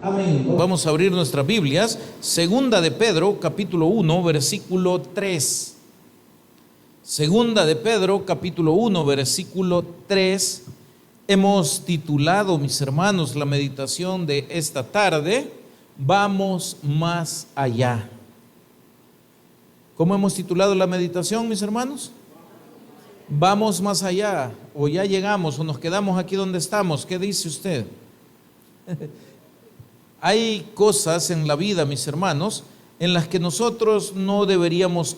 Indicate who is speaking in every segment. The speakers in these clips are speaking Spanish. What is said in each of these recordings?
Speaker 1: Amén. Vamos a abrir nuestras Biblias. Segunda de Pedro, capítulo 1, versículo 3. Segunda de Pedro, capítulo 1, versículo 3. Hemos titulado, mis hermanos, la meditación de esta tarde, Vamos más allá. ¿Cómo hemos titulado la meditación, mis hermanos? Vamos más allá, o ya llegamos, o nos quedamos aquí donde estamos. ¿Qué dice usted? Hay cosas en la vida, mis hermanos, en las que nosotros no deberíamos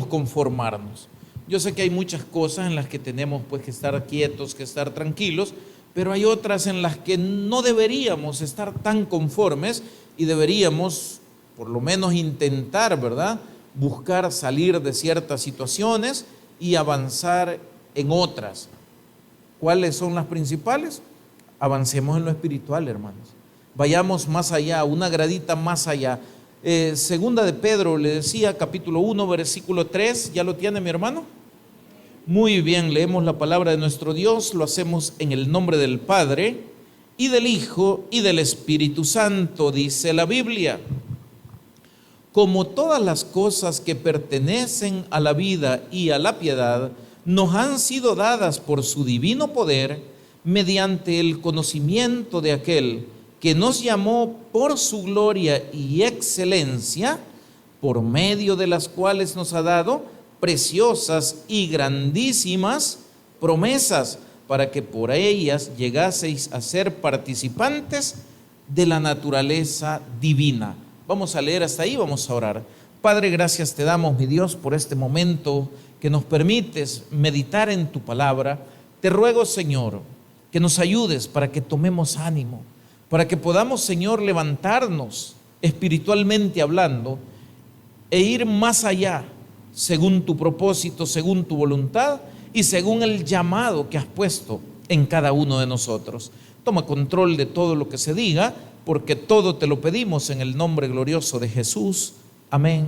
Speaker 1: conformarnos. Yo sé que hay muchas cosas en las que tenemos pues que estar quietos, que estar tranquilos, pero hay otras en las que no deberíamos estar tan conformes y deberíamos por lo menos intentar, ¿verdad?, buscar salir de ciertas situaciones y avanzar en otras. ¿Cuáles son las principales? Avancemos en lo espiritual, hermanos. Vayamos más allá, una gradita más allá. Segunda de Pedro, le decía, capítulo 1, versículo 3, ¿ya lo tiene mi hermano? Muy bien, leemos la palabra de nuestro Dios, lo hacemos en el nombre del Padre, y del Hijo, y del Espíritu Santo, dice la Biblia. Como todas las cosas que pertenecen a la vida y a la piedad, nos han sido dadas por su divino poder, mediante el conocimiento de aquel que nos llamó por su gloria y excelencia, por medio de las cuales nos ha dado preciosas y grandísimas promesas, para que por ellas llegaseis a ser participantes de la naturaleza divina. Vamos a leer hasta ahí, vamos a orar. Padre, gracias te damos, mi Dios, por este momento que nos permites meditar en tu palabra. Te ruego, Señor, que nos ayudes para que tomemos ánimo, para que podamos, Señor, levantarnos espiritualmente hablando e ir más allá, según tu propósito, según tu voluntad y según el llamado que has puesto en cada uno de nosotros. Toma control de todo lo que se diga, porque todo te lo pedimos en el nombre glorioso de Jesús. Amén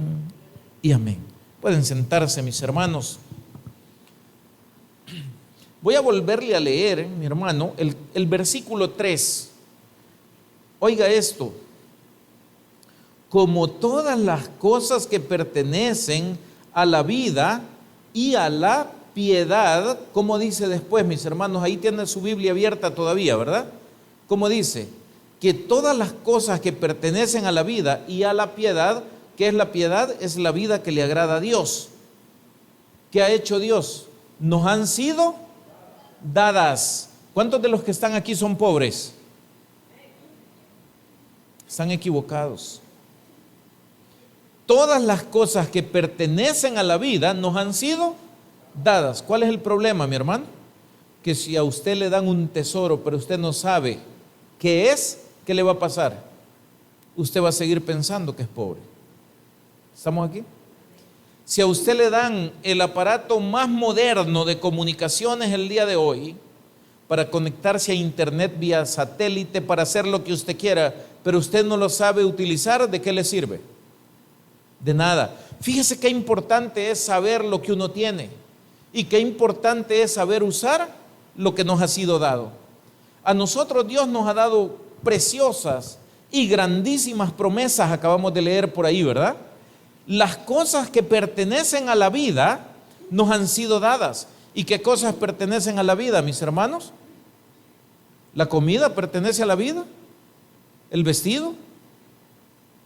Speaker 1: y amén. Pueden sentarse, mis hermanos. Voy a volverle a leer, mi hermano, el versículo 3. Oiga esto: como todas las cosas que pertenecen a la vida y a la piedad, ¿cómo dice después, mis hermanos? Ahí tienen su Biblia abierta todavía, ¿verdad? ¿Cómo dice? Que todas las cosas que pertenecen a la vida y a la piedad, ¿qué es la piedad? Es la vida que le agrada a Dios. ¿Qué ha hecho Dios? Nos han sido dadas. ¿Cuántos de los que están aquí son pobres? Están equivocados. Todas las cosas que pertenecen a la vida nos han sido dadas. ¿Cuál es el problema, mi hermano? Que si a usted le dan un tesoro, pero usted no sabe qué es, ¿qué le va a pasar? Usted va a seguir pensando que es pobre. ¿Estamos aquí? Si a usted le dan el aparato más moderno de comunicaciones el día de hoy, para conectarse a internet vía satélite, para hacer lo que usted quiera, pero usted no lo sabe utilizar, ¿de qué le sirve? De nada. Fíjese qué importante es saber lo que uno tiene y qué importante es saber usar lo que nos ha sido dado. A nosotros Dios nos ha dado preciosas y grandísimas promesas, acabamos de leer por ahí, ¿verdad? Las cosas que pertenecen a la vida nos han sido dadas. ¿Y qué cosas pertenecen a la vida, mis hermanos? La comida pertenece a la vida, el vestido,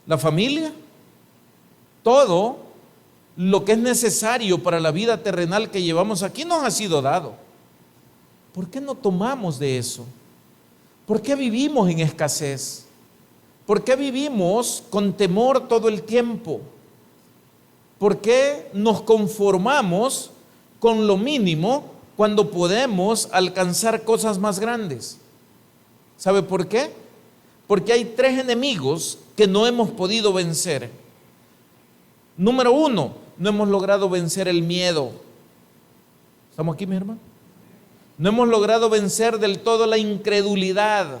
Speaker 1: la familia, todo lo que es necesario para la vida terrenal que llevamos aquí nos ha sido dado. ¿Por qué no tomamos de eso? ¿Por qué vivimos en escasez? ¿Por qué vivimos con temor todo el tiempo? ¿Por qué nos conformamos con lo mínimo cuando podemos alcanzar cosas más grandes? ¿Sabe por qué? Porque hay 3 enemigos que no hemos podido vencer. Número 1, no hemos logrado vencer el miedo. ¿Estamos aquí, mi hermano? No hemos logrado vencer del todo la incredulidad.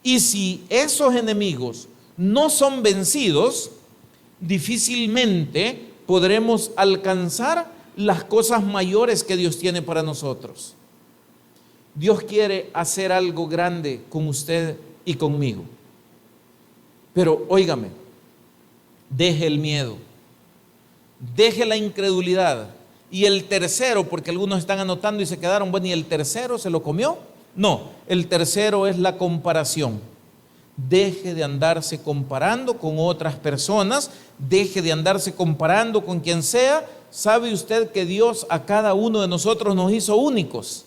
Speaker 1: Y si esos enemigos no son vencidos, difícilmente podremos alcanzar las cosas mayores que Dios tiene para nosotros. Dios quiere hacer algo grande con usted y conmigo. Pero óigame, deje el miedo, deje la incredulidad. Y el tercero, porque algunos están anotando y se quedaron, bueno, ¿y el tercero se lo comió? No, el tercero es la comparación. Deje de andarse comparando con otras personas, deje de andarse comparando con quien sea. ¿Sabe usted que Dios a cada uno de nosotros nos hizo únicos?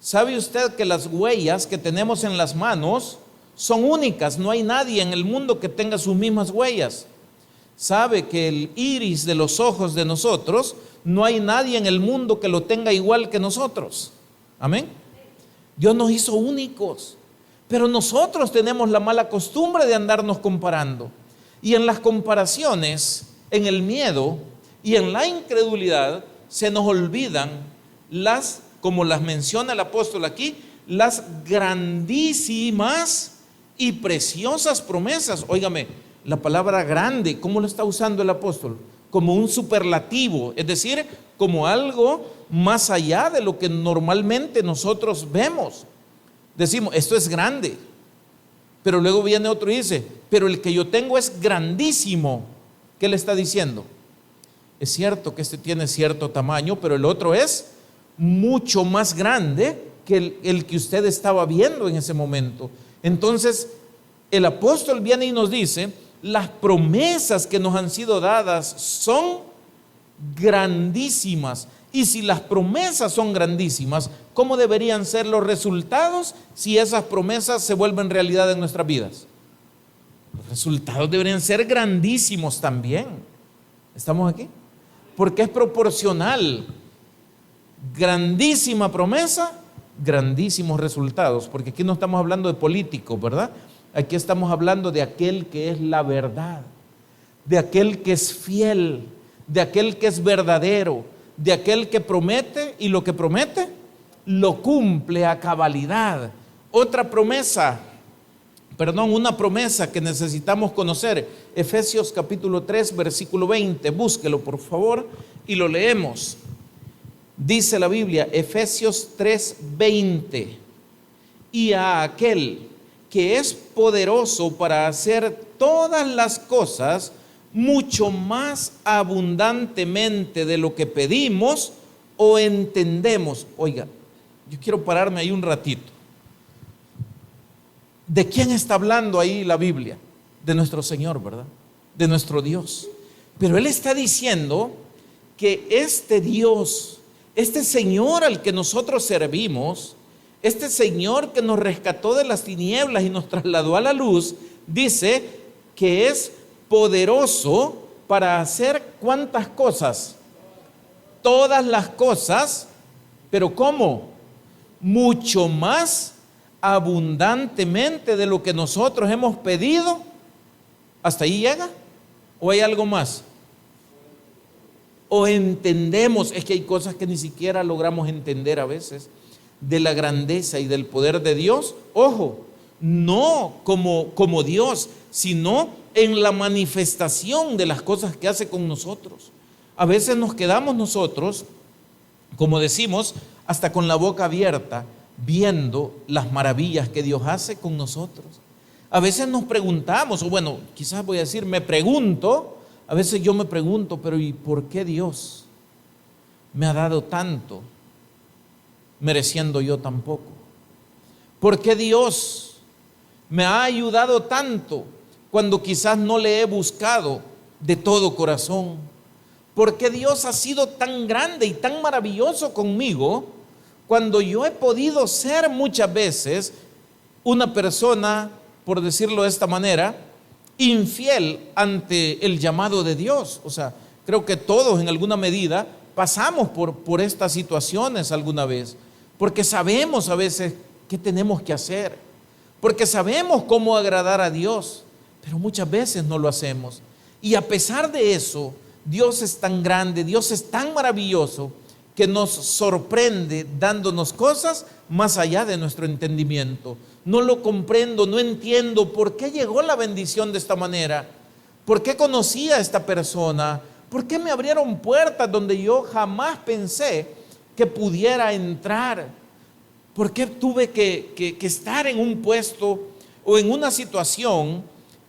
Speaker 1: ¿Sabe usted que las huellas que tenemos en las manos son únicas? No hay nadie en el mundo que tenga sus mismas huellas. ¿Sabe que el iris de los ojos de nosotros, no hay nadie en el mundo que lo tenga igual que nosotros? Amén. Dios nos hizo únicos, pero nosotros tenemos la mala costumbre de andarnos comparando. Y en las comparaciones, en el miedo y en la incredulidad, se nos olvidan como las menciona el apóstol aquí, las grandísimas y preciosas promesas. Óigame, la palabra grande, ¿cómo lo está usando el apóstol? Como un superlativo, es decir, como algo más allá de lo que normalmente nosotros vemos. Decimos, esto es grande, pero luego viene otro y dice, pero el que yo tengo es grandísimo. ¿Qué le está diciendo? Es cierto que este tiene cierto tamaño, pero el otro es mucho más grande que el que usted estaba viendo en ese momento. Entonces, el apóstol viene y nos dice, las promesas que nos han sido dadas son grandísimas. Y si las promesas son grandísimas, ¿cómo deberían ser los resultados si esas promesas se vuelven realidad en nuestras vidas? Los resultados deberían ser grandísimos también. ¿Estamos aquí? Porque es proporcional. Grandísima promesa, grandísimos resultados. Porque aquí no estamos hablando de políticos, ¿verdad? Aquí estamos hablando de aquel que es la verdad, de aquel que es fiel, de aquel que es verdadero, de aquel que promete y lo que promete lo cumple a cabalidad. Una promesa que necesitamos conocer, Efesios capítulo 3, versículo 20, búsquelo por favor y lo leemos. Dice la Biblia, Efesios 3, 20, y a aquel que es poderoso para hacer todas las cosas mucho más abundantemente de lo que pedimos o entendemos. Oiga, yo quiero pararme ahí un ratito. ¿De quién está hablando ahí la Biblia? De nuestro Señor, ¿verdad? De nuestro Dios. Pero Él está diciendo que este Dios, este Señor al que nosotros servimos, este Señor que nos rescató de las tinieblas y nos trasladó a la luz, dice que es poderoso para hacer ¿cuántas cosas? Todas las cosas, pero ¿cómo? Mucho más abundantemente de lo que nosotros hemos pedido. ¿Hasta ahí llega? ¿O hay algo más? ¿O entendemos? Es que hay cosas que ni siquiera logramos entender a veces de la grandeza y del poder de Dios. Ojo, no como Dios, sino en la manifestación de las cosas que hace con nosotros. A veces nos quedamos nosotros, como decimos, hasta con la boca abierta, viendo las maravillas que Dios hace con nosotros. A veces nos preguntamos, o bueno, quizás voy a decir, a veces yo me pregunto, pero ¿y por qué Dios me ha dado tanto, mereciendo yo tan poco? ¿Por qué Dios me ha ayudado tanto cuando quizás no le he buscado de todo corazón? ¿Por qué Dios ha sido tan grande y tan maravilloso conmigo cuando yo he podido ser muchas veces una persona, por decirlo de esta manera, infiel ante el llamado de Dios? O sea, creo que todos en alguna medida pasamos por estas situaciones alguna vez, porque sabemos a veces qué tenemos que hacer, porque sabemos cómo agradar a Dios, pero muchas veces no lo hacemos. Y a pesar de eso, Dios es tan grande, Dios es tan maravilloso, que nos sorprende dándonos cosas más allá de nuestro entendimiento. No lo comprendo, no entiendo por qué llegó la bendición de esta manera, por qué conocí a esta persona, por qué me abrieron puertas donde yo jamás pensé que pudiera entrar. ¿Por qué tuve que estar en un puesto o en una situación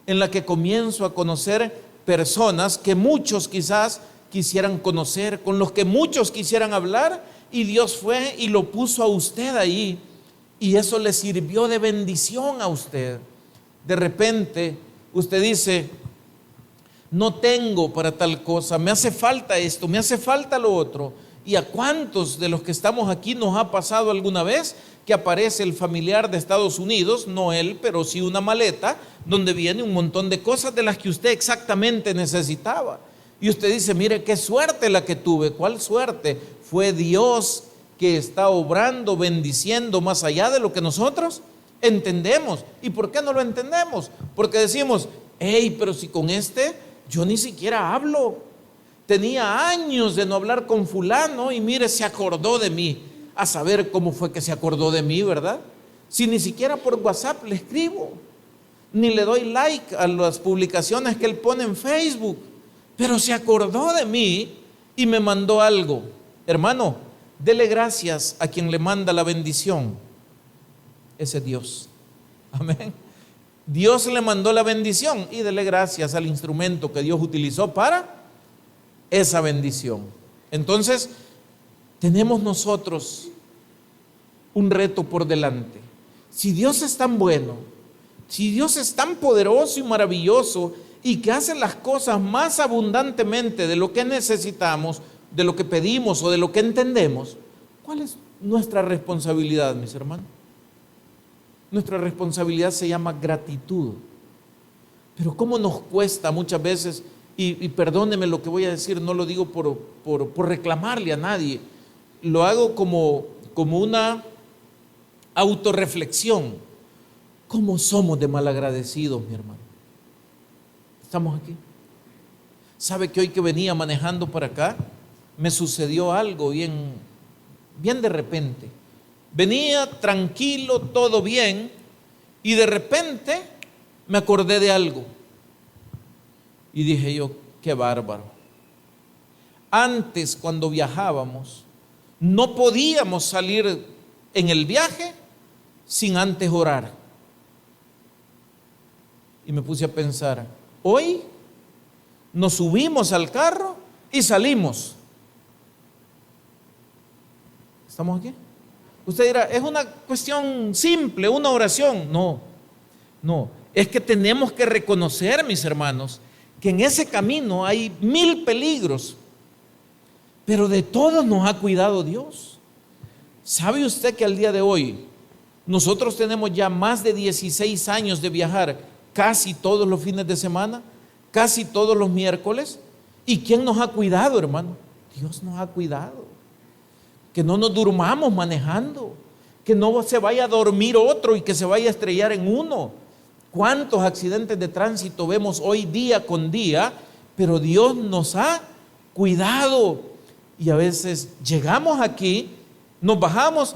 Speaker 1: en la que comienzo a conocer personas que muchos quizás quisieran conocer, con los que muchos quisieran hablar, y Dios fue y lo puso a usted ahí, y eso le sirvió de bendición a usted? De repente usted dice: no tengo para tal cosa, me hace falta esto, me hace falta lo otro. ¿Y a cuántos de los que estamos aquí nos ha pasado alguna vez que aparece el familiar de Estados Unidos, no él, pero sí una maleta, donde viene un montón de cosas de las que usted exactamente necesitaba? Y usted dice: mire qué suerte la que tuve. ¿Cuál suerte? Fue Dios que está obrando, bendiciendo más allá de lo que nosotros entendemos. ¿Y por qué no lo entendemos? Porque decimos: hey, pero si con este yo ni siquiera hablo. Tenía años de no hablar con fulano y mire, se acordó de mí. A saber cómo fue que se acordó de mí, ¿verdad? Si ni siquiera por WhatsApp le escribo, ni le doy like a las publicaciones que él pone en Facebook, pero se acordó de mí y me mandó algo. Hermano, dele gracias a quien le manda la bendición. Ese es Dios. Amén. Dios le mandó la bendición y dele gracias al instrumento que Dios utilizó para esa bendición. Entonces, tenemos nosotros un reto por delante. Si Dios es tan bueno, si Dios es tan poderoso y maravilloso y que hace las cosas más abundantemente de lo que necesitamos, de lo que pedimos o de lo que entendemos, ¿cuál es nuestra responsabilidad, mis hermanos? Nuestra responsabilidad se llama gratitud. Pero ¿cómo nos cuesta muchas veces? Y perdóneme lo que voy a decir, no lo digo por reclamarle a nadie, lo hago como una autorreflexión. ¿Cómo somos de malagradecidos, mi hermano? ¿Estamos aquí? ¿Sabe que hoy que venía manejando para acá, me sucedió algo bien de repente? Venía tranquilo, todo bien, y de repente me acordé de algo. Y dije yo: qué bárbaro. Antes, cuando viajábamos, no podíamos salir en el viaje sin antes orar. Y me puse a pensar: hoy nos subimos al carro y salimos. ¿Estamos aquí? Usted dirá: es una cuestión simple, una oración. No, es que tenemos que reconocer, mis hermanos, que en ese camino hay 1000 peligros, pero de todos nos ha cuidado Dios. ¿Sabe usted que al día de hoy nosotros tenemos ya más de 16 años de viajar casi todos los fines de semana, casi todos los miércoles? ¿Y quién nos ha cuidado, hermano? Dios nos ha cuidado. Que no nos durmamos manejando, que no se vaya a dormir otro y que se vaya a estrellar en uno. ¿Cuántos accidentes de tránsito vemos hoy día con día? Pero Dios nos ha cuidado. Y a veces llegamos aquí, nos bajamos,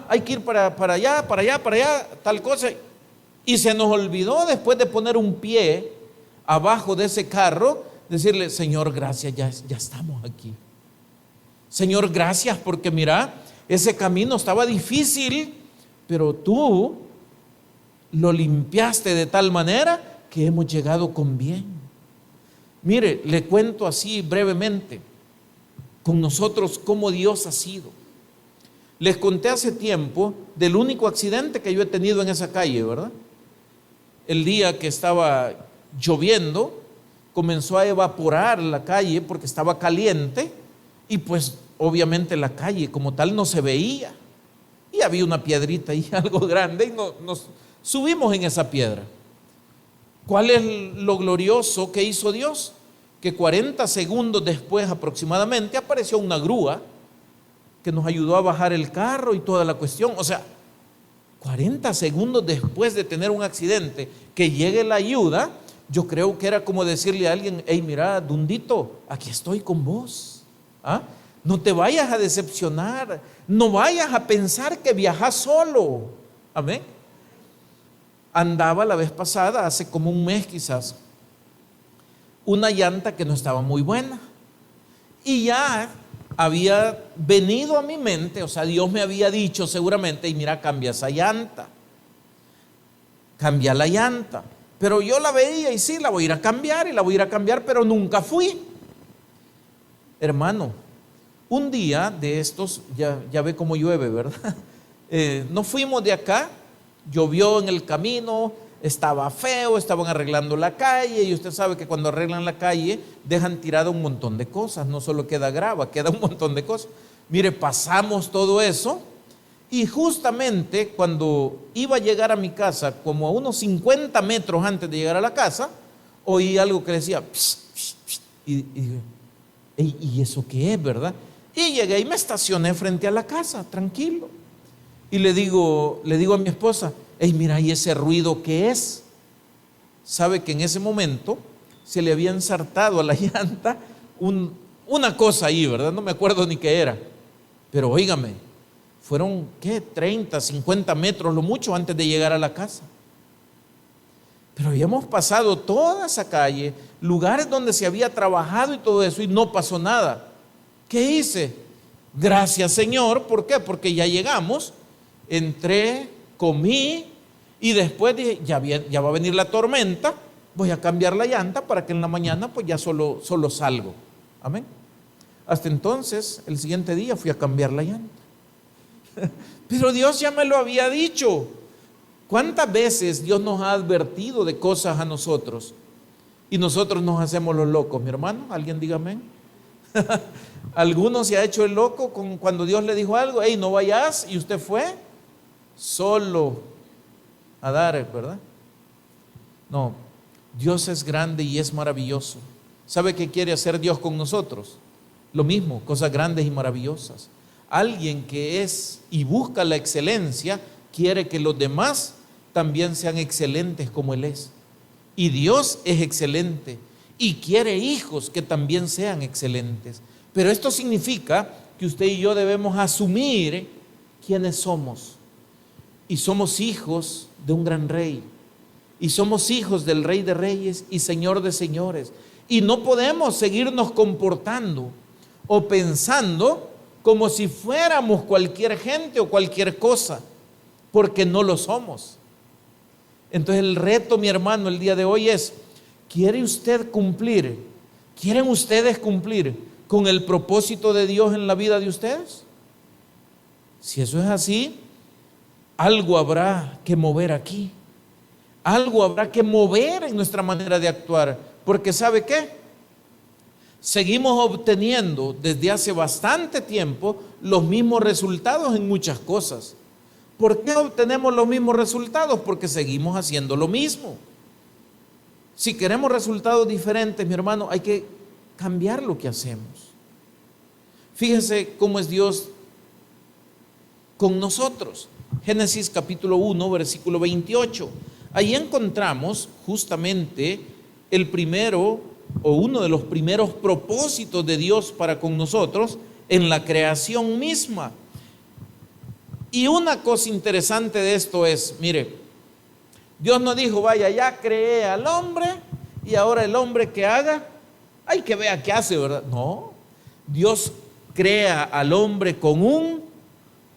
Speaker 1: hay que ir para allá, tal cosa. Y se nos olvidó, después de poner un pie abajo de ese carro, decirle: Señor, gracias, ya estamos aquí. Señor, gracias, porque mira, ese camino estaba difícil, pero tú lo limpiaste de tal manera que hemos llegado con bien. Mire, le cuento así brevemente con nosotros cómo Dios ha sido. Les conté hace tiempo del único accidente que yo he tenido en esa calle, ¿verdad? El día que estaba lloviendo, comenzó a evaporar la calle porque estaba caliente y pues obviamente la calle como tal no se veía. Y había una piedrita ahí, algo grande, y nos subimos en esa piedra. ¿Cuál es lo glorioso que hizo Dios? Que 40 segundos después aproximadamente apareció una grúa que nos ayudó a bajar el carro y toda la cuestión. O sea, 40 segundos después de tener un accidente, que llegue la ayuda. Yo creo que era como decirle a alguien: hey, mira, Dundito, aquí estoy con vos. No te vayas a decepcionar, no vayas a pensar que viajas solo. Amén. Andaba la vez pasada, hace como un mes quizás, una llanta que no estaba muy buena, y ya había venido a mi mente, o sea, Dios me había dicho seguramente, y mira, cambia esa llanta, cambia la llanta. Pero yo la veía y sí, la voy a ir a cambiar y la voy a ir a cambiar, pero nunca fui. Hermano, un día de estos, ya ve cómo llueve, ¿verdad? Nos fuimos de acá, llovió en el camino, estaba feo, estaban arreglando la calle, y usted sabe que cuando arreglan la calle dejan tirado un montón de cosas, no solo queda grava, queda un montón de cosas. Mire, pasamos todo eso, y justamente cuando iba a llegar a mi casa, como a unos 50 metros antes de llegar a la casa, oí algo que decía pss, pss, pss, y dije, ¿y eso qué es, verdad? Y llegué y me estacioné frente a la casa, tranquilo. Y le digo a mi esposa, mira, ¿y ese ruido qué es? Sabe que en ese momento se le había ensartado a la llanta una cosa ahí, ¿verdad? No me acuerdo ni qué era. Pero óigame, fueron, ¿qué? 30, 50 metros, lo mucho, antes de llegar a la casa. Pero habíamos pasado toda esa calle, lugares donde se había trabajado y todo eso, y no pasó nada. ¿Qué hice? Gracias, Señor. ¿Por qué? Porque ya llegamos, entré, comí, y después dije, ya va a venir la tormenta, voy a cambiar la llanta para que en la mañana pues ya solo salgo. Amén. Hasta entonces, el siguiente día fui a cambiar la llanta. Pero Dios ya me lo había dicho. ¿Cuántas veces Dios nos ha advertido de cosas a nosotros y nosotros nos hacemos los locos, mi hermano? ¿Alguien diga amén? Alguno se ha hecho el loco cuando Dios le dijo algo, no vayas, y usted fue solo a dar, ¿verdad? No, Dios es grande y es maravilloso. ¿Sabe qué quiere hacer Dios con nosotros? Lo mismo, cosas grandes y maravillosas. Alguien que es y busca la excelencia quiere que los demás también sean excelentes como Él es. Y Dios es excelente y quiere hijos que también sean excelentes. Pero esto significa que usted y yo debemos asumir quiénes somos. Y somos hijos de un gran rey. Y somos hijos del Rey de Reyes y Señor de Señores. Y no podemos seguirnos comportando o pensando como si fuéramos cualquier gente o cualquier cosa, porque no lo somos. Entonces el reto, mi hermano, el día de hoy es, ¿quieren ustedes cumplir con el propósito de Dios en la vida de ustedes? Si eso es así, algo habrá que mover aquí. Algo habrá que mover en nuestra manera de actuar, porque ¿sabe qué? Seguimos obteniendo desde hace bastante tiempo los mismos resultados en muchas cosas. ¿Por qué obtenemos los mismos resultados? Porque seguimos haciendo lo mismo. Si queremos resultados diferentes, mi hermano, hay que cambiar lo que hacemos. Fíjense cómo es Dios con nosotros. Génesis capítulo 1, versículo 28. Ahí encontramos justamente el primero o uno de los primeros propósitos de Dios para con nosotros en la creación misma. Y una cosa interesante de esto es, mire, Dios no dijo, vaya, ya creé al hombre y ahora el hombre que haga, hay que vea qué hace, ¿verdad? No, Dios crea al hombre con un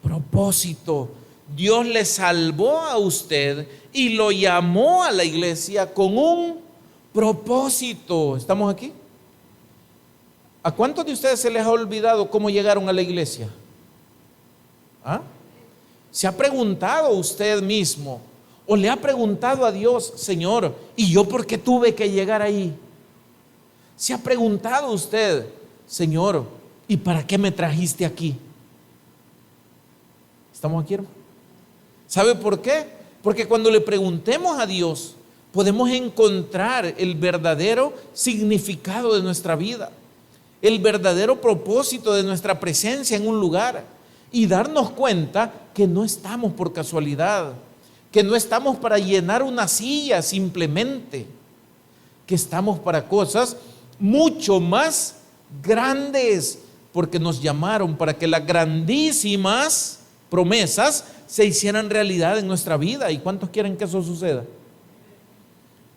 Speaker 1: propósito. Dios le salvó a usted y lo llamó a la iglesia con un propósito. ¿Estamos aquí? ¿A cuántos de ustedes se les ha olvidado cómo llegaron a la iglesia? ¿Ah? ¿Se ha preguntado usted mismo o le ha preguntado a Dios, Señor, ¿y yo por qué tuve que llegar ahí? ¿Se ha preguntado usted, Señor, ¿y para qué me trajiste aquí? ¿Estamos aquí, hermano? ¿Sabe por qué? Porque cuando le preguntemos a Dios, podemos encontrar el verdadero significado de nuestra vida, el verdadero propósito de nuestra presencia en un lugar y darnos cuenta que no estamos por casualidad, que no estamos para llenar una silla simplemente, que estamos para cosas mucho más grandes, porque nos llamaron para que las grandísimas promesas se hicieran realidad en nuestra vida. ¿Y cuántos quieren que eso suceda?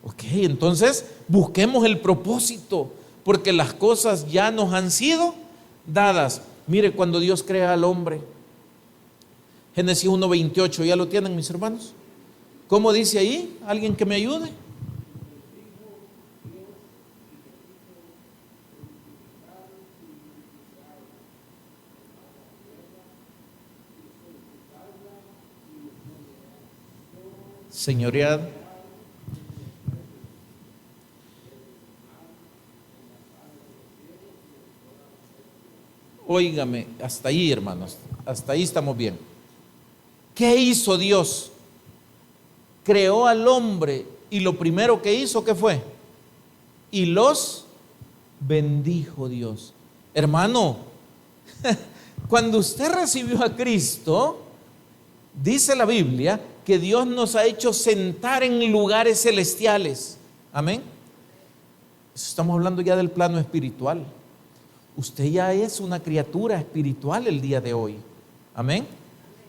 Speaker 1: Ok, entonces busquemos el propósito, porque las cosas ya nos han sido dadas. Mire, cuando Dios crea al hombre, Génesis 1:28, ¿ya lo tienen, mis hermanos? ¿Cómo dice ahí? ¿Alguien que me ayude? Señoread. Óigame, hasta ahí, hermanos, hasta ahí estamos bien. ¿Qué hizo Dios? Creó al hombre y lo primero que hizo, ¿qué fue? Y los bendijo Dios. Hermano, cuando usted recibió a Cristo, dice la Biblia que Dios nos ha hecho sentar en lugares celestiales. Amén. Estamos hablando ya del plano espiritual. Usted ya es una criatura espiritual el día de hoy. Amén.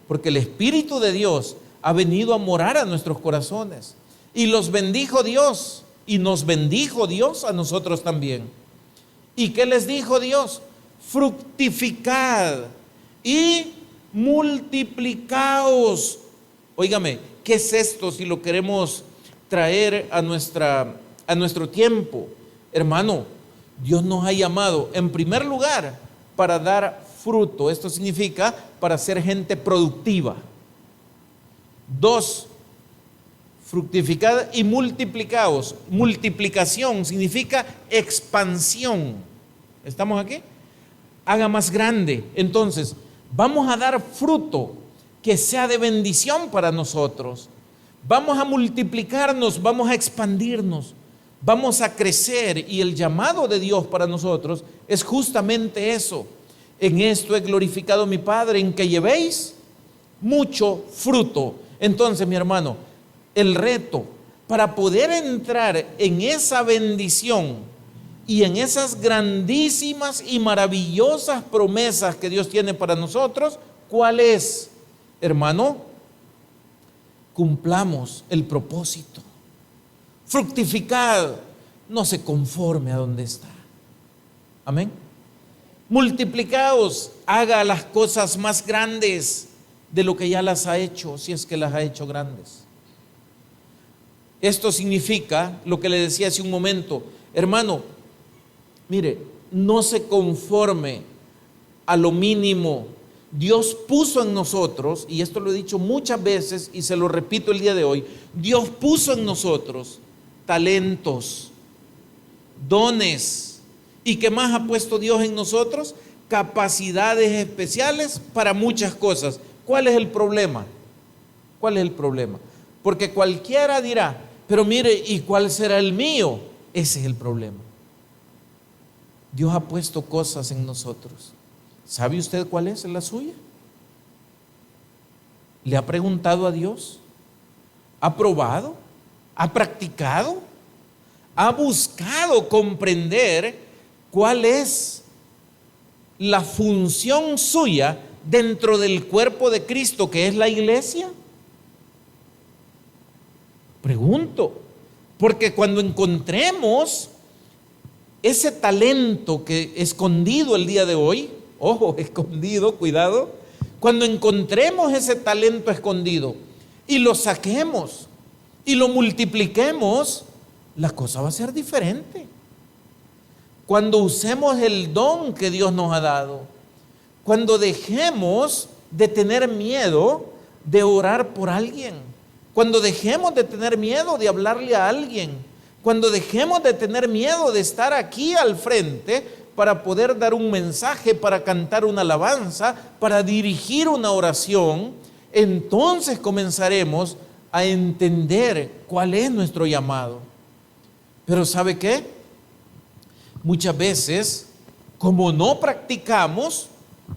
Speaker 1: Porque el Espíritu de Dios ha venido a morar a nuestros corazones. Y los bendijo Dios. Y nos bendijo Dios a nosotros también. ¿Y qué les dijo Dios? Fructificad y multiplicaos. Óigame, ¿qué es esto si lo queremos traer a nuestro tiempo? Hermano, Dios nos ha llamado en primer lugar para dar fruto. Esto significa para ser gente productiva. 2, fructificad y multiplicaos. Multiplicación significa expansión. ¿Estamos aquí? Haga más grande. Entonces, vamos a dar fruto que sea de bendición para nosotros. Vamos a multiplicarnos, vamos a expandirnos, vamos a crecer, y el llamado de Dios para nosotros es justamente eso. En esto he glorificado a mi Padre, en que llevéis mucho fruto. Entonces, mi hermano, el reto para poder entrar en esa bendición y en esas grandísimas y maravillosas promesas que Dios tiene para nosotros, ¿cuál es? Hermano, cumplamos el propósito. Fructificad, no se conforme a donde está. Amén. Multiplicaos, haga las cosas más grandes de lo que ya las ha hecho, si es que las ha hecho grandes. Esto significa lo que le decía hace un momento, hermano, mire, no se conforme a lo mínimo. Dios puso en nosotros, y esto lo he dicho muchas veces y se lo repito el día de hoy, Dios puso en nosotros talentos, dones. ¿Y qué más ha puesto Dios en nosotros? Capacidades especiales para muchas cosas. ¿Cuál es el problema? ¿Cuál es el problema? Porque cualquiera dirá, pero mire, ¿y cuál será el mío? Ese es el problema. Dios ha puesto cosas en nosotros. ¿Sabe usted cuál es la suya? ¿Le ha preguntado a Dios? ¿Ha probado? ¿Ha practicado? ¿Ha buscado comprender cuál es la función suya dentro del cuerpo de Cristo, que es la iglesia? Pregunto, porque cuando encontremos ese talento que escondido el día de hoy, ojo, escondido, cuidado, cuando encontremos ese talento escondido y lo saquemos y lo multipliquemos, la cosa va a ser diferente. Cuando usemos el don que Dios nos ha dado, cuando dejemos de tener miedo de orar por alguien, cuando dejemos de tener miedo de hablarle a alguien, cuando dejemos de tener miedo de estar aquí al frente para poder dar un mensaje, para cantar una alabanza, para dirigir una oración, entonces comenzaremos a entender cuál es nuestro llamado. Pero ¿sabe qué? Muchas veces, como no practicamos,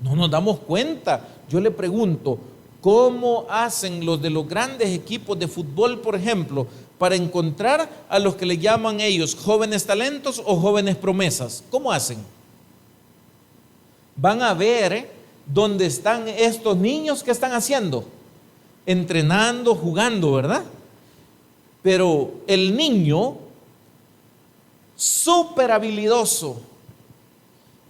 Speaker 1: no nos damos cuenta. Yo le pregunto, ¿cómo hacen los de los grandes equipos de fútbol, por ejemplo, para encontrar a los que le llaman ellos jóvenes talentos o jóvenes promesas? ¿Cómo hacen? Van a ver dónde están estos niños que están haciendo, entrenando, jugando, ¿verdad? Pero el niño súper habilidoso,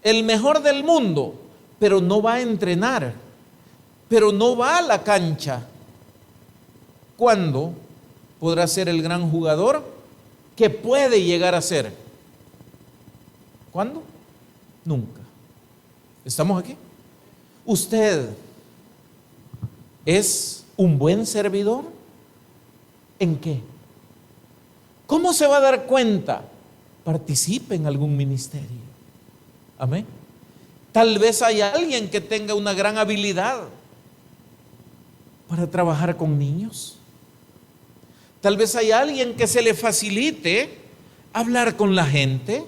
Speaker 1: el mejor del mundo, pero no va a entrenar, pero no va a la cancha, ¿cuándo podrá ser el gran jugador que puede llegar a ser? ¿Cuándo? Nunca. ¿Estamos aquí? ¿Usted es un buen servidor? ¿En qué? ¿Cómo se va a dar cuenta? Participe en algún ministerio. Amén. Tal vez hay alguien que tenga una gran habilidad para trabajar con niños. Tal vez hay alguien que se le facilite hablar con la gente.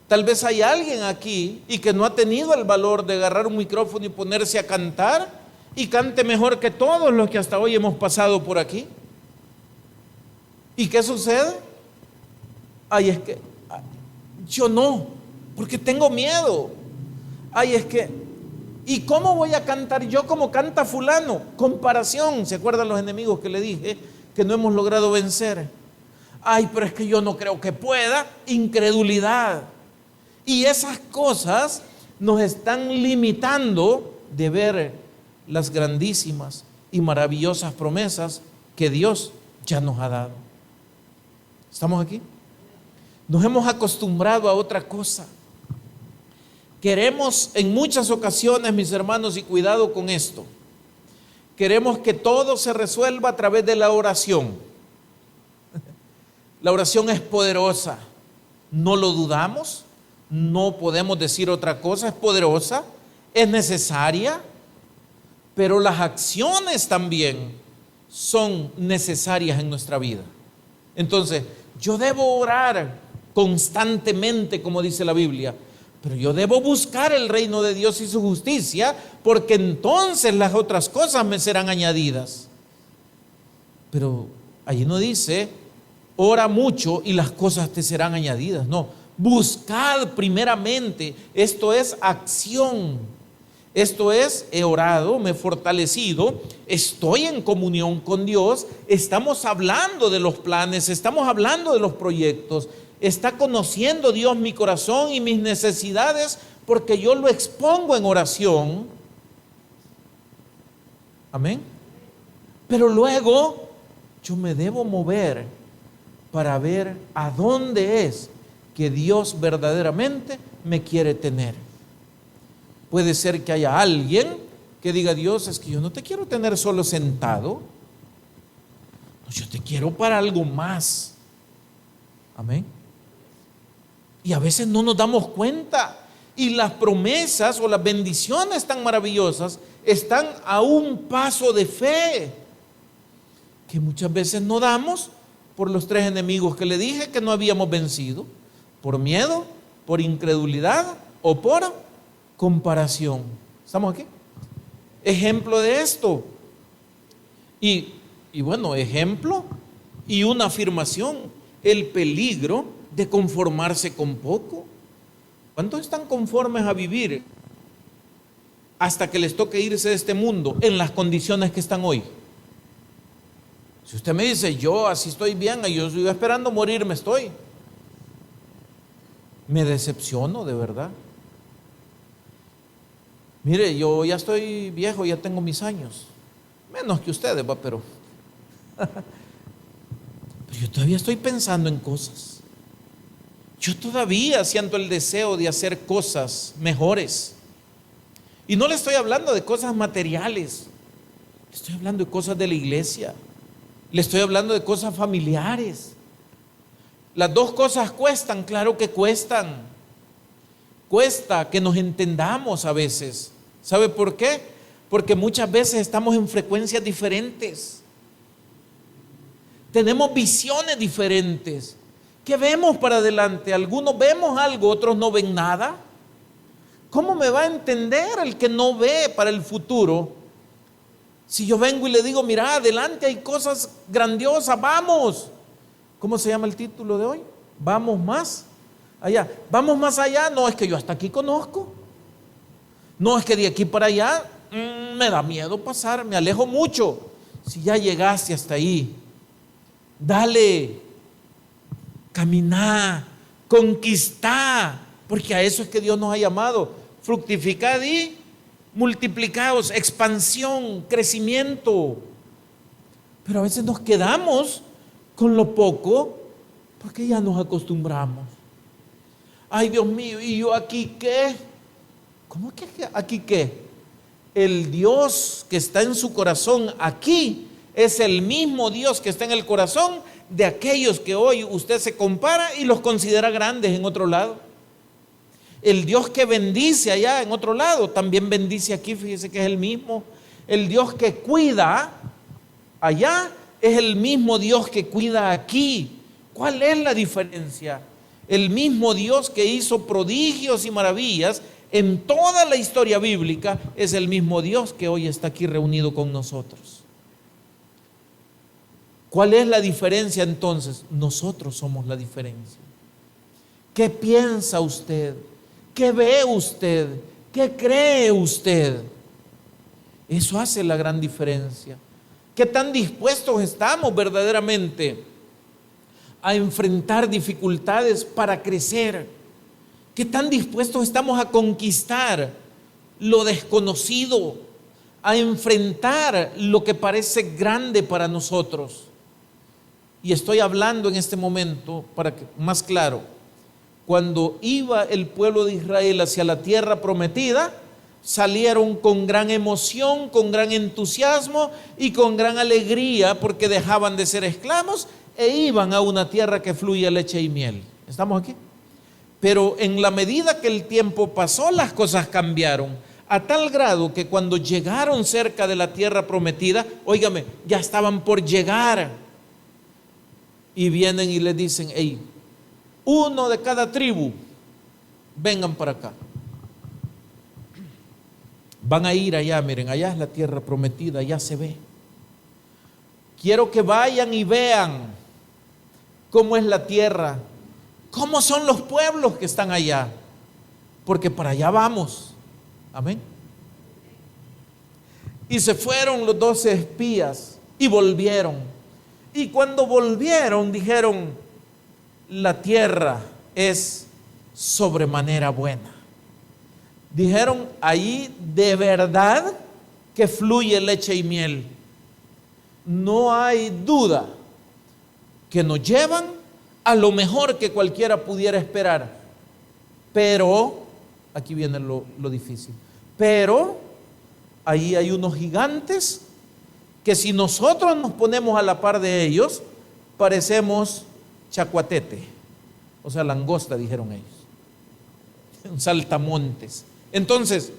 Speaker 1: Tal vez hay alguien aquí y que no ha tenido el valor de agarrar un micrófono y ponerse a cantar y cante mejor que todos los que hasta hoy hemos pasado por aquí. ¿Y qué sucede? Ay, es que yo no, porque tengo miedo. Ay, es que, ¿y cómo voy a cantar yo como canta fulano? Comparación, ¿se acuerdan los enemigos que le dije que no hemos logrado vencer? Ay, pero es que yo no creo que pueda. Incredulidad. Y esas cosas nos están limitando de ver las grandísimas y maravillosas promesas que Dios ya nos ha dado. ¿Estamos aquí? Nos hemos acostumbrado a otra cosa. Queremos en muchas ocasiones, mis hermanos, y cuidado con esto, queremos que todo se resuelva a través de la oración. La oración es poderosa, no lo dudamos, no podemos decir otra cosa, es poderosa, es necesaria, pero las acciones también son necesarias en nuestra vida. Entonces, yo debo orar constantemente, como dice la Biblia, pero yo debo buscar el reino de Dios y su justicia, porque entonces las otras cosas me serán añadidas. Pero allí no dice, ora mucho y las cosas te serán añadidas. No, buscad primeramente, esto es acción. Esto es, he orado, me he fortalecido, estoy en comunión con Dios, estamos hablando de los planes, estamos hablando de los proyectos, está conociendo Dios mi corazón y mis necesidades porque yo lo expongo en oración. Amén. Pero luego yo me debo mover para ver a dónde es que Dios verdaderamente me quiere tener. Puede ser que haya alguien que diga, Dios, es que yo no te quiero tener solo sentado, no, yo te quiero para algo más. Amén. Y a veces no nos damos cuenta, y las promesas o las bendiciones tan maravillosas están a un paso de fe, que muchas veces no damos por los tres enemigos que le dije que no habíamos vencido: por miedo, por incredulidad o por comparación. ¿Estamos aquí? Ejemplo de esto. Y bueno, ejemplo y una afirmación: el peligro de conformarse con poco. ¿Cuántos están conformes a vivir hasta que les toque irse de este mundo en las condiciones que están hoy? Si usted me dice, yo así estoy bien, yo estoy esperando morirme, me decepciono de verdad. Mire, yo ya estoy viejo, ya tengo mis años, menos que ustedes, pero yo todavía estoy pensando en cosas. Yo todavía siento el deseo de hacer cosas mejores. Y no le estoy hablando de cosas materiales, estoy hablando de cosas de la iglesia, le estoy hablando de cosas familiares. Las dos cosas cuestan, claro que cuestan. Cuesta que nos entendamos a veces. ¿Sabe por qué? Porque muchas veces estamos en frecuencias diferentes. Tenemos visiones diferentes. ¿Qué vemos para adelante? Algunos vemos algo, otros no ven nada. ¿Cómo me va a entender el que no ve para el futuro? Si yo vengo y le digo, mira, adelante hay cosas grandiosas, vamos. ¿Cómo se llama el título de hoy? Vamos más allá. Vamos más allá. No, es que yo hasta aquí conozco. No, es que de aquí para allá me da miedo pasar, me alejo mucho. Si ya llegaste hasta ahí, dale, caminá, conquistá, porque a eso es que Dios nos ha llamado. Fructificad y multiplicaos, expansión, crecimiento. Pero a veces nos quedamos con lo poco porque ya nos acostumbramos. Ay, Dios mío, ¿y yo aquí qué? ¿Cómo que aquí qué? El Dios que está en su corazón aquí es el mismo Dios que está en el corazón de aquellos que hoy usted se compara y los considera grandes en otro lado. El Dios que bendice allá en otro lado también bendice aquí, fíjese que es el mismo. El Dios que cuida allá es el mismo Dios que cuida aquí. ¿Cuál es la diferencia? El mismo Dios que hizo prodigios y maravillas en toda la historia bíblica es el mismo Dios que hoy está aquí reunido con nosotros. ¿Cuál es la diferencia entonces? Nosotros somos la diferencia. ¿Qué piensa usted? ¿Qué ve usted? ¿Qué cree usted? Eso hace la gran diferencia. ¿Qué tan dispuestos estamos verdaderamente a enfrentar dificultades para crecer? ¿Qué tan dispuestos estamos a conquistar lo desconocido, a enfrentar lo que parece grande para nosotros? Y estoy hablando en este momento, para que más claro, cuando iba el pueblo de Israel hacia la tierra prometida, salieron con gran emoción, con gran entusiasmo y con gran alegría porque dejaban de ser esclavos e iban a una tierra que fluye leche y miel. ¿Estamos aquí? Pero en la medida que el tiempo pasó, las cosas cambiaron a tal grado que cuando llegaron cerca de la tierra prometida, óigame, ya estaban por llegar y vienen y les dicen: hey, uno de cada tribu, vengan para acá. Van a ir allá, miren, allá es la tierra prometida, allá se ve. Quiero que vayan y vean cómo es la tierra, cómo son los pueblos que están allá, porque para allá vamos. Amén. Y se fueron los 12 espías y volvieron. Y cuando volvieron dijeron: la tierra es sobremanera buena. Dijeron: ahí de verdad que fluye leche y miel. No hay duda que nos llevan a lo mejor que cualquiera pudiera esperar. Pero, aquí viene lo difícil, pero ahí hay unos gigantes que si nosotros nos ponemos a la par de ellos, parecemos chacuatete, o sea, langosta, dijeron ellos, un saltamontes. Entonces,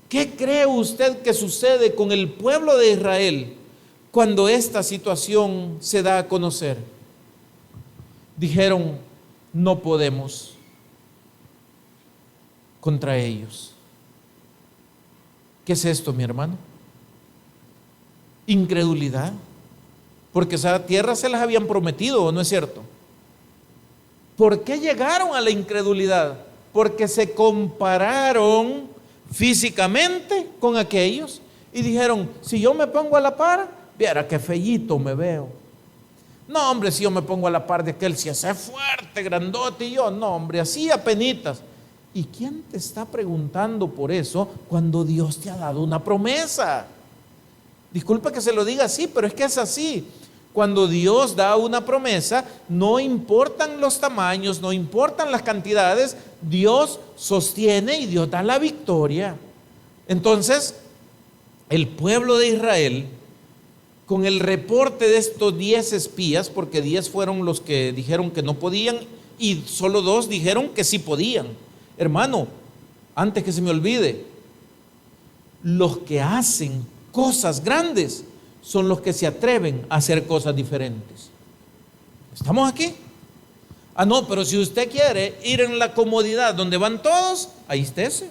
Speaker 1: ¿qué cree usted que sucede con el pueblo de Israel cuando esta situación se da a conocer? Dijeron: no podemos contra ellos. ¿Qué es esto, mi hermano? Incredulidad, porque esa tierra se las habían prometido, ¿no es cierto? ¿Por qué llegaron a la incredulidad? Porque se compararon físicamente con aquellos y dijeron: si yo me pongo a la par, viera qué feíto me veo. No, hombre, si yo me pongo a la par de aquel, si hace fuerte, grandote, y yo, no, hombre, así apenitas. ¿Y quién te está preguntando por eso cuando Dios te ha dado una promesa? Disculpa que se lo diga así, pero es que es así. Cuando Dios da una promesa, no importan los tamaños, no importan las cantidades, Dios sostiene y Dios da la victoria. Entonces, el pueblo de Israel, con el reporte de estos 10 espías, porque 10 fueron los que dijeron que no podían y solo 2 dijeron que sí podían. Hermano, antes que se me olvide, los que hacen cosas grandes son los que se atreven a hacer cosas diferentes. ¿Estamos aquí? Ah, no, pero si usted quiere ir en la comodidad donde van todos, ahí estése.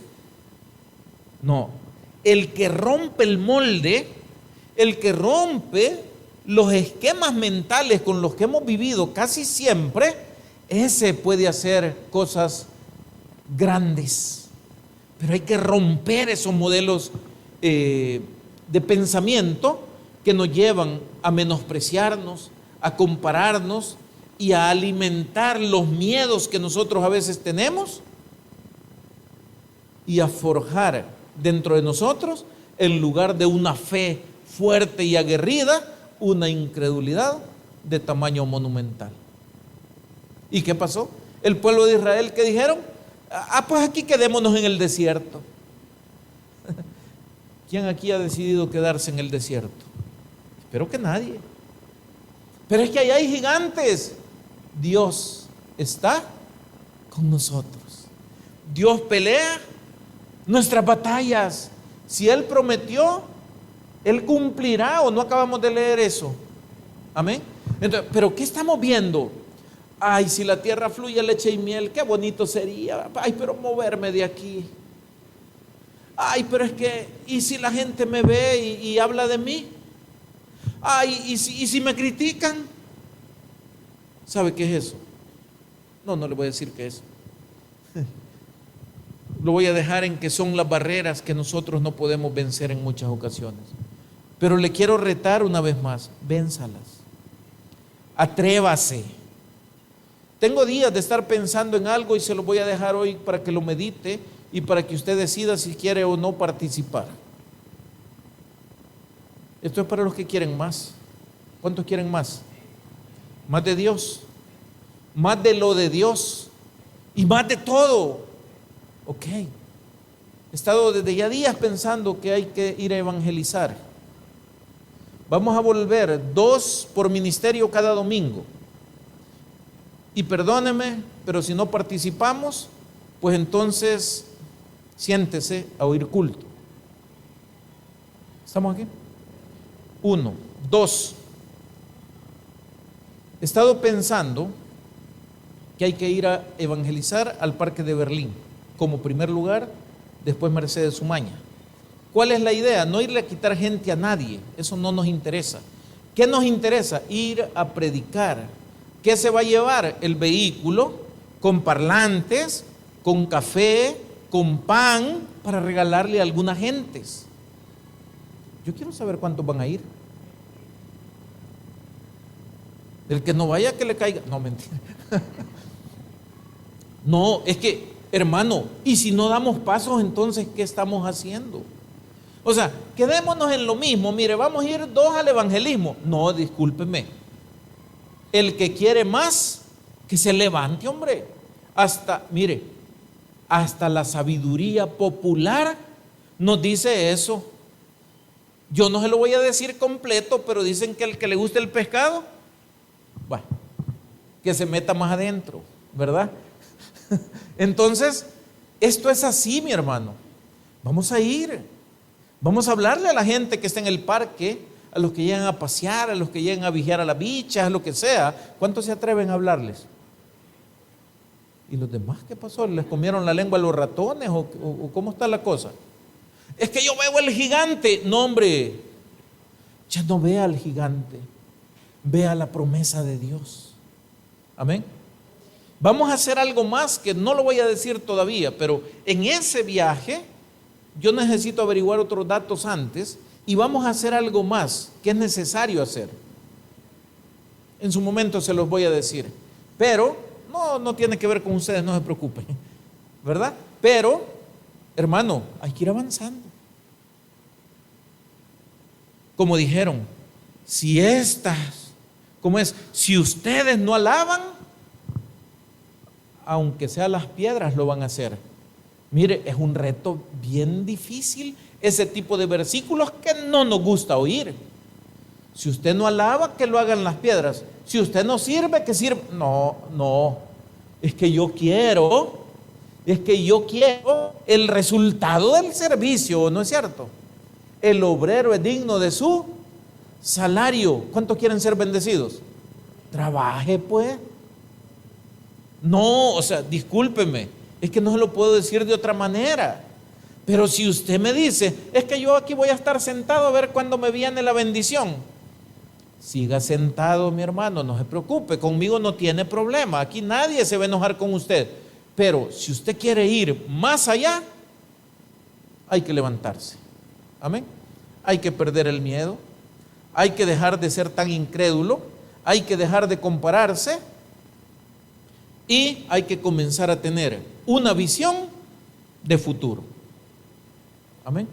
Speaker 1: No, el que rompe el molde, el que rompe los esquemas mentales con los que hemos vivido casi siempre, ese puede hacer cosas grandes. Pero hay que romper esos modelos de pensamiento que nos llevan a menospreciarnos, a compararnos y a alimentar los miedos que nosotros a veces tenemos y a forjar dentro de nosotros, en lugar de una fe fuerte y aguerrida, una incredulidad de tamaño monumental. ¿Y qué pasó? El pueblo de Israel, ¿qué dijeron? Pues aquí quedémonos en el desierto. ¿Quién aquí ha decidido quedarse en el desierto? Espero que nadie. Pero es que allá hay gigantes. Dios está con nosotros. Dios pelea nuestras batallas. Si Él prometió, Él cumplirá. ¿O no acabamos de leer eso? Amén. Entonces, ¿pero qué estamos viendo? Ay, si la tierra fluye leche y miel, qué bonito sería. Ay, pero moverme de aquí. Ay, pero es que, ¿y si la gente me ve y habla de mí? Ay, ¿y si me critican? ¿Sabe qué es eso? No le voy a decir qué es. Lo voy a dejar en que son las barreras que nosotros no podemos vencer en muchas ocasiones. Pero le quiero retar una vez más, vénzalas. Atrévase. Tengo días de estar pensando en algo y se lo voy a dejar hoy para que lo medite y para que usted decida si quiere o no participar. Esto es para los que quieren más. ¿Cuántos quieren más? Más de Dios, más de lo de Dios y más de todo. Ok. He estado desde ya días pensando que hay que ir a evangelizar. Vamos a volver 2 por ministerio cada domingo. Y perdóneme, pero si no participamos, pues entonces siéntese a oír culto. ¿Estamos aquí? 1, 2. He estado pensando que hay que ir a evangelizar al Parque de Berlín como primer lugar, después Mercedes Umaña. ¿Cuál es la idea? No irle a quitar gente a nadie, eso no nos interesa. ¿Qué nos interesa? Ir a predicar. ¿Qué se va a llevar? El vehículo con parlantes, con café, con pan para regalarle a algunas gentes. Yo quiero saber cuántos van a ir. El que no vaya, que le caiga. No, mentira. No, es que, hermano, y si no damos pasos, entonces, ¿qué estamos haciendo? O sea, quedémonos en lo mismo. Mire, vamos a ir 2 al evangelismo. No, discúlpeme. El que quiere más, que se levante, hombre. Mire, hasta la sabiduría popular nos dice eso. Yo no se lo voy a decir completo, pero dicen que el que le guste el pescado, bueno, que se meta más adentro, ¿verdad? Entonces, esto es así, mi hermano. Vamos a ir. Vamos a hablarle a la gente que está en el parque, a los que llegan a pasear, a los que llegan a vigiar a las bichas, lo que sea. ¿Cuántos se atreven a hablarles? ¿Y los demás qué pasó? ¿Les comieron la lengua a los ratones o cómo está la cosa? Es que yo veo el gigante. No, hombre, ya no vea al gigante, vea la promesa de Dios. Amén. Vamos a hacer algo más que no lo voy a decir todavía, pero en ese viaje yo necesito averiguar otros datos antes y vamos a hacer algo más que es necesario hacer. En su momento se los voy a decir, pero no tiene que ver con ustedes, no se preocupen, ¿verdad? Pero, hermano, hay que ir avanzando. Como dijeron, si ustedes no alaban, aunque sean las piedras lo van a hacer. Mire, es un reto bien difícil ese tipo de versículos que no nos gusta oír. Si usted no alaba, que lo hagan las piedras. Si usted no sirve, que sirva. No, es que yo quiero el resultado del servicio, ¿no es cierto? El obrero es digno de su salario. ¿Cuántos quieren ser bendecidos? Trabaje, pues. No, o sea, discúlpeme, es que no se lo puedo decir de otra manera. Pero si usted me dice, es que yo aquí voy a estar sentado a ver cuándo me viene la bendición. Siga sentado, mi hermano, no se preocupe, conmigo no tiene problema. Aquí nadie se va a enojar con usted. Pero si usted quiere ir más allá, hay que levantarse. Amén. Hay que perder el miedo. Hay que dejar de ser tan incrédulo. Hay que dejar de compararse. Y hay que comenzar a tener una visión de futuro. Amén.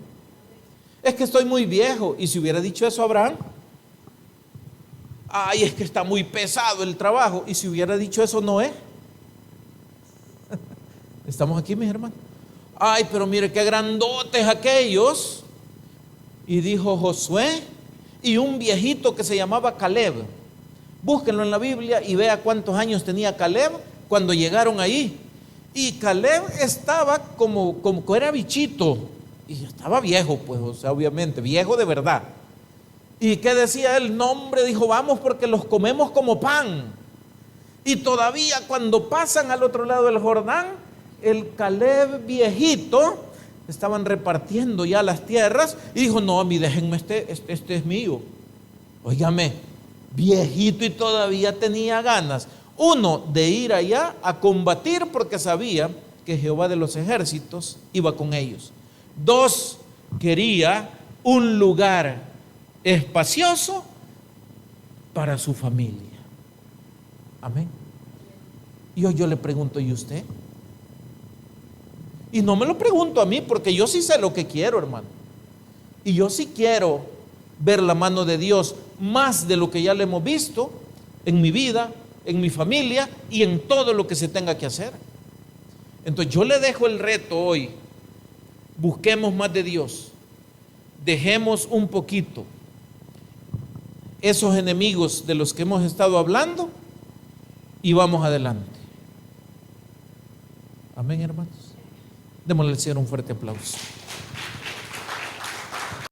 Speaker 1: Es que estoy muy viejo. ¿Y si hubiera dicho eso Abraham? Ay, es que está muy pesado el trabajo. ¿Y si hubiera dicho eso Noé? Estamos aquí, mis hermanos. Ay, pero mire qué grandotes aquellos. Y dijo Josué y un viejito que se llamaba Caleb. Búsquenlo en la Biblia y vea cuántos años tenía Caleb cuando llegaron ahí. Y Caleb estaba como era bichito. Y estaba viejo, pues, o sea, obviamente, viejo de verdad. ¿Y qué decía él? No, hombre, dijo, vamos porque los comemos como pan. Y todavía cuando pasan al otro lado del Jordán, el Caleb viejito, estaban repartiendo ya las tierras y dijo, no, a mí déjenme, este es mío. Óigame, viejito y todavía tenía ganas. Uno, de ir allá a combatir porque sabía que Jehová de los ejércitos iba con ellos. Dos, quería un lugar espacioso para su familia. Amén. Y hoy yo le pregunto, ¿y usted? Y no me lo pregunto a mí, porque yo sí sé lo que quiero, hermano. Y yo sí quiero ver la mano de Dios más de lo que ya le hemos visto en mi vida, en mi familia y en todo lo que se tenga que hacer. Entonces yo le dejo el reto hoy. Busquemos más de Dios. Dejemos un poquito esos enemigos de los que hemos estado hablando y vamos adelante. Amén, hermanos. Démosle al Señor un fuerte aplauso.